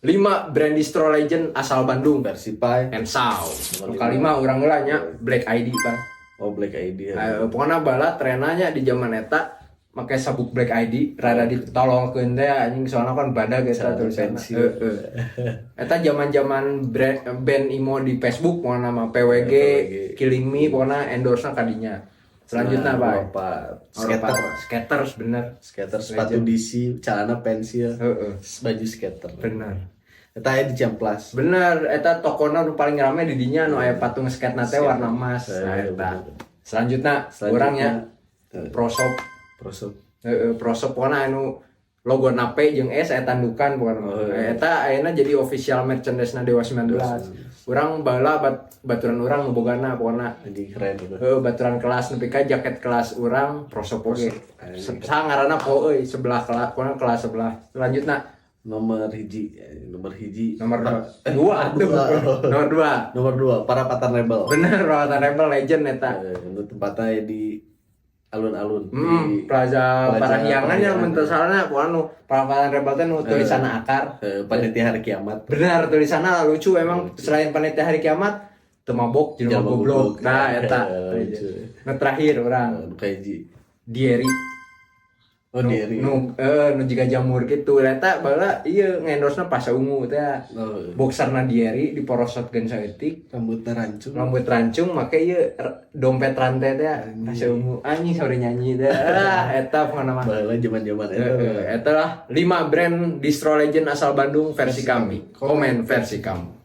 5 brand distro legend asal Bandung versi Pai. and Sound. Nomor Kalima urang heula nya Black ID Bang. Oh, Black ID ya. Pokoknya bala trenanya di zaman eta make sabuk Black ID rada ditolongkeun teh anjing soalnya kan badag eta tulisanna. Eta zaman-zaman band emo di Facebook pokoknya nama PWG, Killing Me pokoknya endorse-na kadinya. Selanjutnya Pak. Skaters bener. Skater sepatu DC, celana pensil, baju skater. Bener. Eta aya di Ciamplas. Bener, eta tokona nu paling rame di dinya nu aya patung skate teh warna emas. Nah, eta. Selanjutnya urangnya Prosop. Prosop pokona anu logo nape jeung S aya tandukan pokona. Eta ayeuna jadi official merchandise na Dewa 19. Urang baheula baturan urang nu bogana pokona. Anjing keren itu. Baturan kelas nepi ka jaket kelas urang Prosop oge. Sangarana po euy sebelah kelas, pokona kelas sebelah. Selanjutnya nomor hiji nomor 2 Parapatan Rebel. bener Parapatan Rebel legend eta Tempatnya di alun-alun di Plaza Parahyangan yang mentesalna pokoknya nu Parapatan Rebel teh nu tulisanna akar panitia hari kiamat. bener tulisanna lucu emang selain panitia hari kiamat teu mabok jelema goblok nah eta nu terakhir urang Dieri nu jiga jamur gitu eta baheula ieu ngendorse-na Pasa Ungu teh boxerna Dieri diporosotkeun saeutik rambut rancung make ieu dompet rantai teh Pasa Ungu anjing sore nyanyi teh eta pokona mah baheula zaman-zaman eta lah 5 brand distro legend asal Bandung versi kami komen versi kamu.